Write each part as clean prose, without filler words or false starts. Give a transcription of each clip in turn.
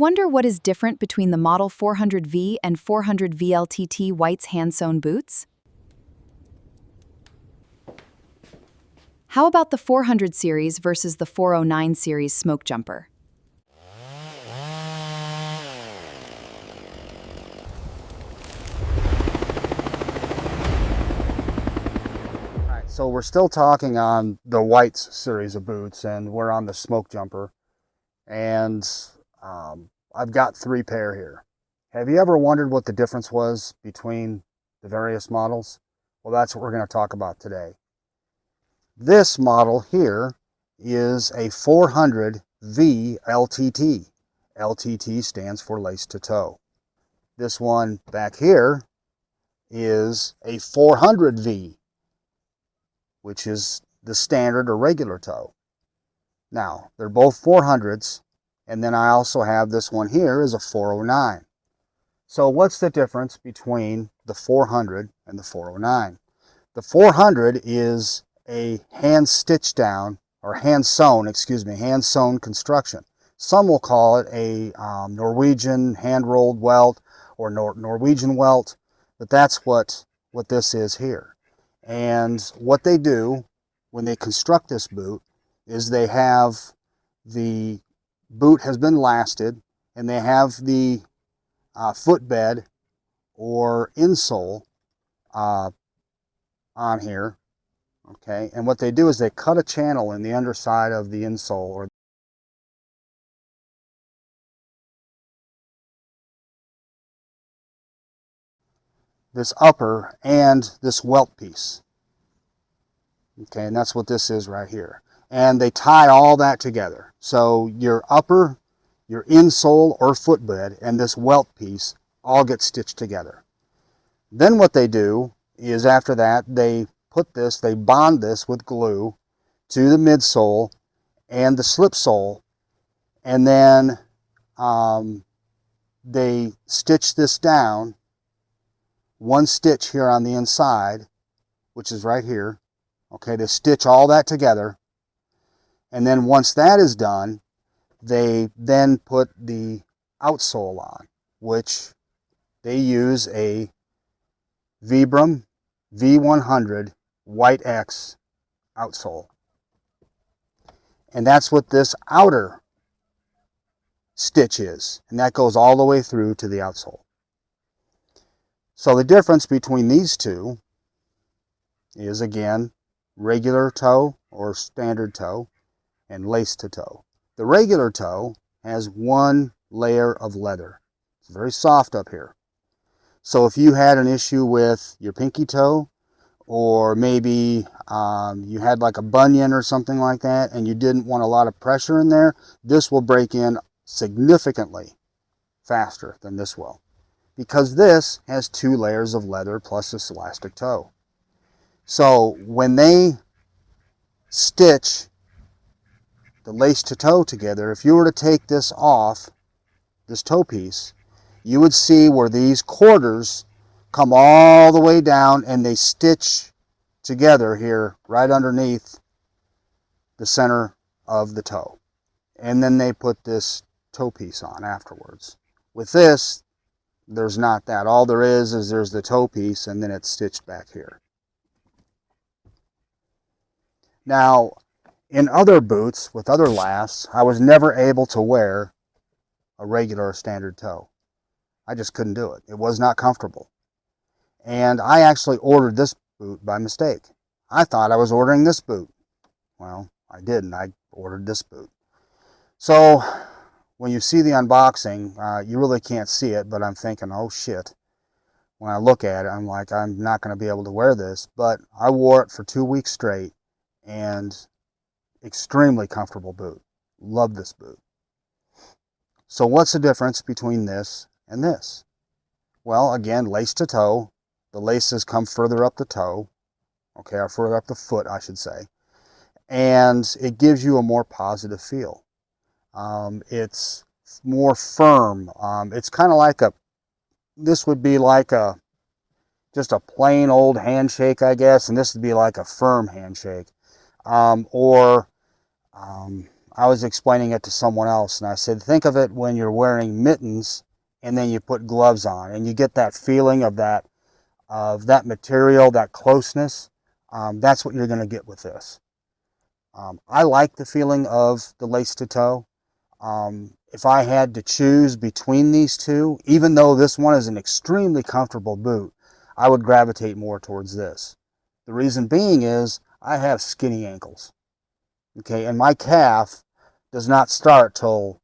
wonder what is different between the Model 400V and 400V LTT White's hand-sewn boots? How about the 400 series versus the 409 series Smokejumper? So we're still talking on the White's series of boots, and we're on the Smokejumper, and I've got 3 pair here. Have you ever wondered what the difference was between the various models? Well, that's what we're going to talk about today. This model here is a 400V LTT. LTT stands for lace to toe. This one back here is a 400V, which is the standard or regular toe. Now, they're both 400s, and then I also have this one here is a 409. So what's the difference between the 400 and the 409? The 400 is a hand-stitched down, or hand-sewn construction. Some will call it a Norwegian hand-rolled welt or Norwegian welt, but that's what this is here. And what they do when they construct this boot is they have the boot has been lasted, and they have the footbed or insole on here. Okay, and what they do is they cut a channel in the underside of the insole or this upper and this welt piece. Okay, and that's what this is right here. And they tie all that together. So your upper, your insole or footbed, and this welt piece all get stitched together. Then what they do is after that, they bond this with glue to the midsole and the slip sole, and then they stitch this down, one stitch here on the inside, which is right here. Okay, they stitch all that together, and then once that is done, they then put the outsole on, which they use a Vibram V100 White X outsole. And that's what this outer stitch is, and that goes all the way through to the outsole. So the difference between these two is, again, regular toe or standard toe and lace to toe. The regular toe has one layer of leather. It's very soft up here. So if you had an issue with your pinky toe, or maybe you had like a bunion or something like that, and you didn't want a lot of pressure in there, this will break in significantly faster than this will, because this has 2 layers of leather plus this elastic toe. So when they stitch the lace to toe together, if you were to take this off, this toe piece, you would see where these quarters come all the way down and they stitch together here right underneath the center of the toe. And then they put this toe piece on afterwards. With this, there's not that. All there is there's the toe piece, and then it's stitched back here. Now, in other boots with other lasts, I was never able to wear a regular or standard toe. I just couldn't do it. It was not comfortable. And I actually ordered this boot by mistake. I thought I was ordering this boot. Well, I didn't. I ordered this boot. So when you see the unboxing, you really can't see it, but I'm thinking, oh shit. When I look at it, I'm like, I'm not going to be able to wear this. But I wore it for 2 weeks straight, and extremely comfortable boot. Love this boot. So what's the difference between this and this? Well, again, lace to toe. The laces come further up the toe, okay, or further up the foot, I should say. And it gives you a more positive feel. It's more firm. It's kind of like this would be like just a plain old handshake, I guess, and this would be like a firm handshake. Or I was explaining it to someone else, and I said, think of it when you're wearing mittens and then you put gloves on, and you get that feeling of that material, that closeness. That's what you're going to get with this. I like the feeling of the lace to toe. If I had to choose between these two, even though this one is an extremely comfortable boot, I would gravitate more towards this. The reason being is I have skinny ankles. Okay, and my calf does not start till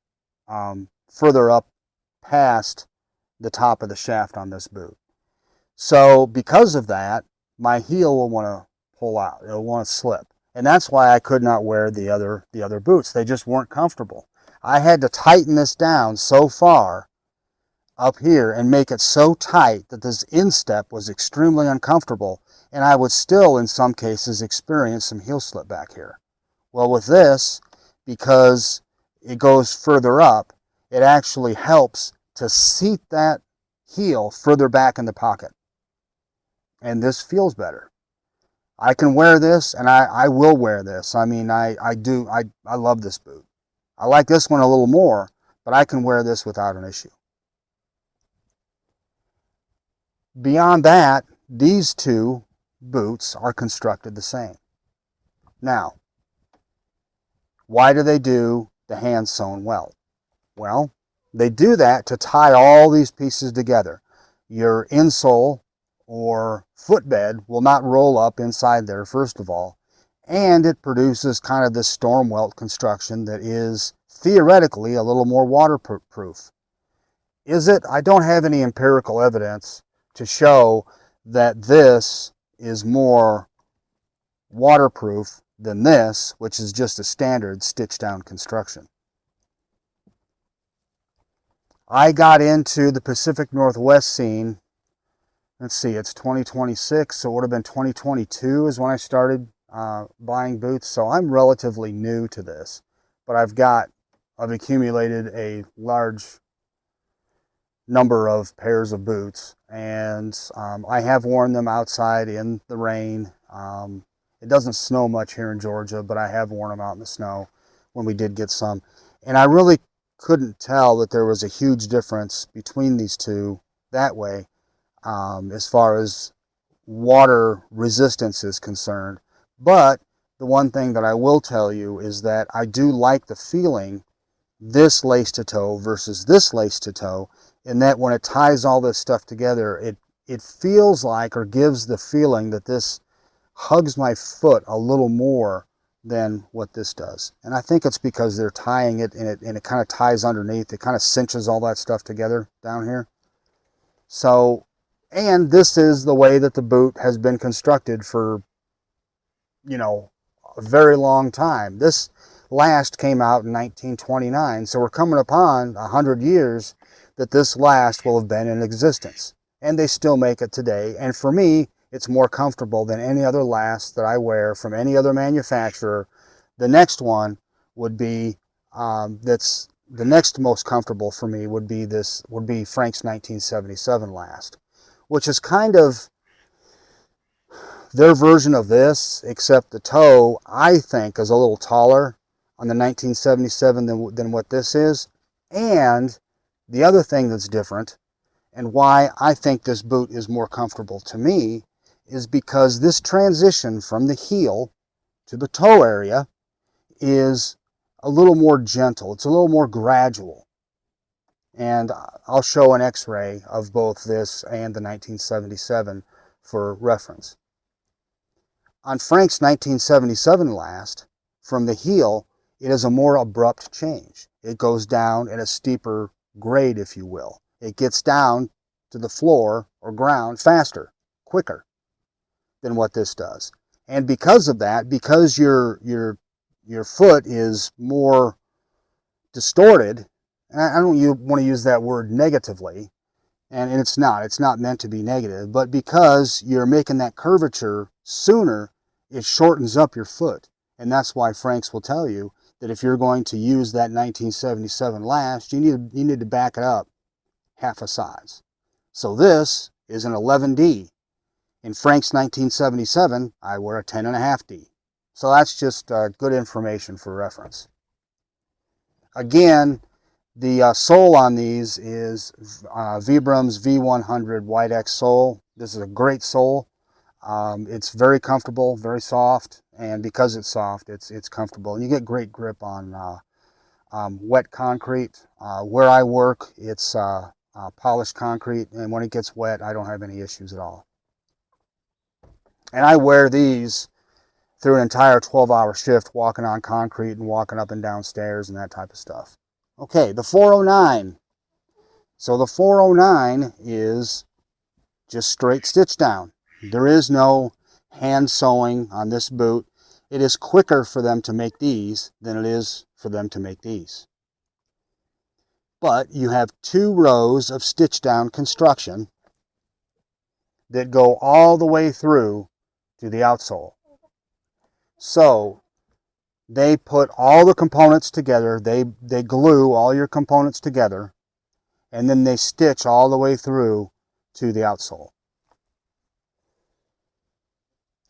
further up past the top of the shaft on this boot. So because of that, my heel will want to pull out. It'll want to slip. And that's why I could not wear the other boots. They just weren't comfortable. I had to tighten this down so far up here and make it so tight that this instep was extremely uncomfortable, and I would still in some cases experience some heel slip back here. Well, with this, because it goes further up, it actually helps to seat that heel further back in the pocket. And this feels better. I can wear this, and I will wear this. I mean, I love this boot. I like this one a little more, but I can wear this without an issue. Beyond that, these two boots are constructed the same. Now, why do they do the hand-sewn welt? Well, they do that to tie all these pieces together. Your insole or footbed will not roll up inside there, first of all, and it produces kind of this storm welt construction that is theoretically a little more waterproof. Is it? I don't have any empirical evidence to show that this is more waterproof than this, which is just a standard stitch down construction. I got into the Pacific Northwest scene, let's see, it's 2026, so it would have been 2022 is when I started buying boots, so I'm relatively new to this, but I've accumulated a large number of pairs of boots, and I have worn them outside in the rain. It doesn't snow much here in Georgia, but I have worn them out in the snow when we did get some, and I really couldn't tell that there was a huge difference between these two that way as far as water resistance is concerned. But the one thing that I will tell you is that I do like the feeling, this lace to toe versus this lace to toe, in that when it ties all this stuff together, it feels like, or gives the feeling that this hugs my foot a little more than what this does. And I think it's because they're tying it, and it kind of ties underneath. It kind of cinches all that stuff together down here. So, and this is the way that the boot has been constructed for, you know, a very long time. This last came out in 1929, so we're coming upon 100 years that this last will have been in existence. And they still make it today. And for me, it's more comfortable than any other last that I wear from any other manufacturer. The next one would be, that's the next most comfortable for me would be Frank's 1977 last, which is kind of their version of this, except the toe, I think, is a little taller on the 1977 than what this is. And the other thing that's different, and why I think this boot is more comfortable to me, is because this transition from the heel to the toe area is a little more gentle. It's a little more gradual. And I'll show an x-ray of both this and the 1977 for reference. On Frank's 1977 last, from the heel, it is a more abrupt change. It goes down at a steeper grade, if you will. It gets down to the floor or ground faster, quicker than what this does. And because of that, because your foot is more distorted, and I don't want to use that word negatively, and it's not meant to be negative, but because you're making that curvature sooner, it shortens up your foot. And that's why Frank's will tell you that if you're going to use that 1977 last, you need to back it up half a size. So this is an 11D. In Frank's 1977, I wear a 10.5D. So that's just good information for reference. Again, the sole on these is Vibram's V100 White X sole. This is a great sole. It's very comfortable, very soft, and because it's soft, it's comfortable. And you get great grip on wet concrete. Where I work, it's polished concrete, and when it gets wet, I don't have any issues at all. And I wear these through an entire 12-hour shift, walking on concrete and walking up and down stairs and that type of stuff. Okay, the 409. So the 409 is just straight stitch down. There is no hand sewing on this boot. It is quicker for them to make these than it is for them to make these. But you have 2 rows of stitch down construction that go all the way through to the outsole. So they put all the components together, they glue all your components together, and then they stitch all the way through to the outsole.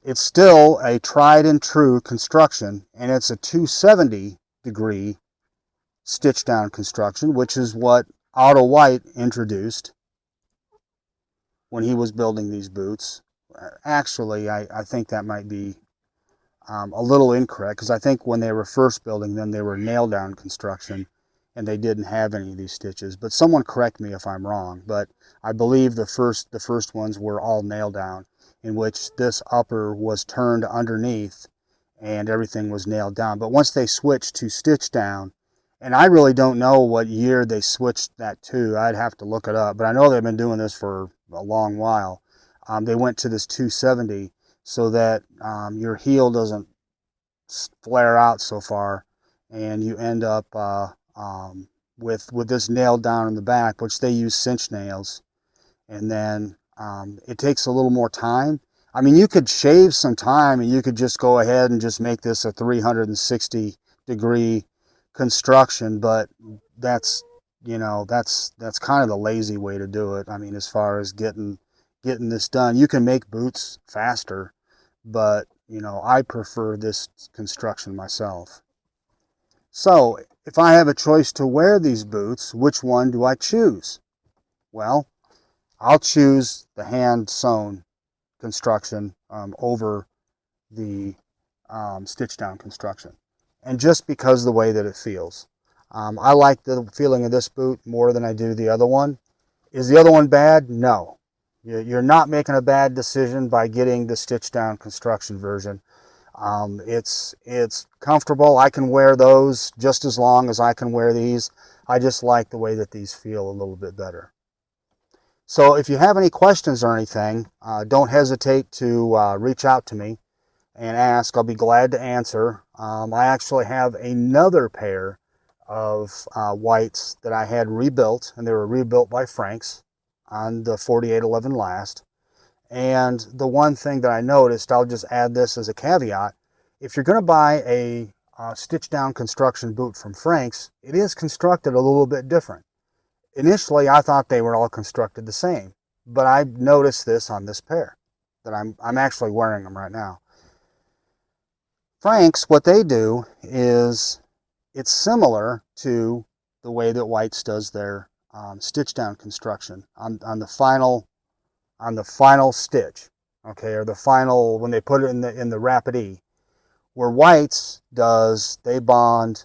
It's still a tried and true construction, and it's a 270-degree stitch down construction, which is what Otto White introduced when he was building these boots. Actually, I think that might be a little incorrect, because I think when they were first building them, they were nail down construction and they didn't have any of these stitches. But someone correct me if I'm wrong, but I believe the first ones were all nail down, in which this upper was turned underneath and everything was nailed down. But once they switched to stitch down, and I really don't know what year they switched that to, I'd have to look it up, but I know they've been doing this for a long while. They went to this 270 so that your heel doesn't flare out so far, and you end up with this nailed down in the back, which they use cinch nails. And then it takes a little more time. I mean, you could shave some time and you could just go ahead and just make this a 360-degree construction, but that's, you know, that's kind of the lazy way to do it. I mean, as far as getting this done, you can make boots faster, but you know, I prefer this construction myself. So if I have a choice to wear these boots, which one do I choose? Well, I'll choose the hand sewn construction over the stitch down construction. And just because of the way that it feels. I like the feeling of this boot more than I do the other one. Is the other one bad? No. You're not making a bad decision by getting the stitch down construction version. It's comfortable. I can wear those just as long as I can wear these. I just like the way that these feel a little bit better. So if you have any questions or anything, don't hesitate to reach out to me and ask. I'll be glad to answer. I actually have another pair of whites that I had rebuilt, and they were rebuilt by Frank's on the 4811 last. And the one thing that I noticed, I'll just add this as a caveat, if you're going to buy a stitch down construction boot from Frank's, it is constructed a little bit different. Initially, I thought they were all constructed the same, but I noticed this on this pair that I'm actually wearing them right now. Frank's, what they do is it's similar to the way that White's does their stitch down construction on the final stitch, okay, or the final, when they put it in the rapid E. Where White's does, they bond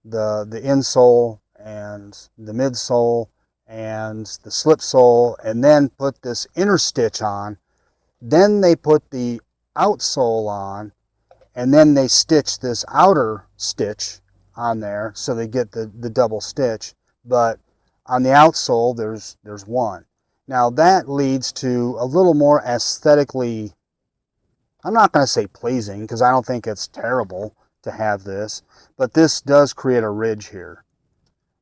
the insole and the midsole and the slip sole, and then put this inner stitch on. Then they put the outsole on, and then they stitch this outer stitch on there, so they get the double stitch. But on the outsole, there's one. Now that leads to a little more aesthetically, I'm not going to say pleasing, because I don't think it's terrible to have this, but this does create a ridge here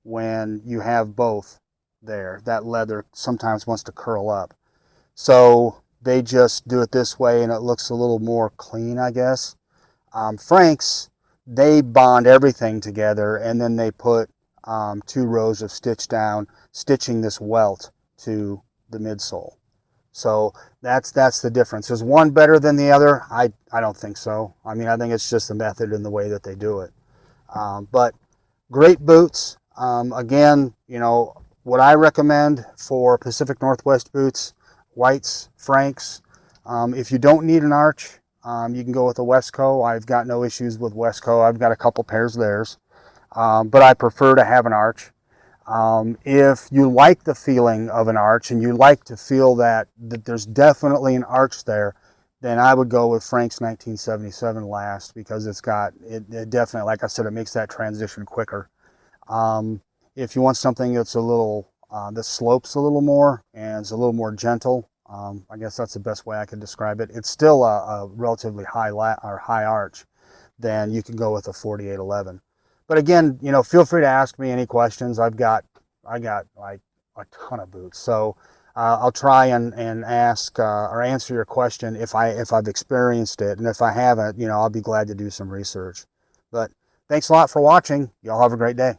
when you have both there. That leather sometimes wants to curl up. So they just do it this way and it looks a little more clean, I guess. Frank's, they bond everything together, and then they put 2 rows of stitch down, stitching this welt to the midsole. So that's the difference. Is one better than the other? I don't think so. I mean, I think it's just the method and the way that they do it. But Great boots. Again, you know, what I recommend for Pacific Northwest boots, Whites, Franks. If you don't need an arch, you can go with a Westco. I've got no issues with Westco. I've got a couple pairs of theirs, but I prefer to have an arch. If you like the feeling of an arch and you like to feel that there's definitely an arch there, then I would go with Frank's 1977 last, because it definitely, like I said, it makes that transition quicker. If you want something that's a little, that slopes a little more and is a little more gentle, I guess that's the best way I can describe it. It's still a relatively high arch. Then you can go with a 4811. But again, you know, feel free to ask me any questions. I got like a ton of boots, so I'll try and ask or answer your question if I've experienced it, and if I haven't, you know, I'll be glad to do some research. But thanks a lot for watching. Y'all have a great day.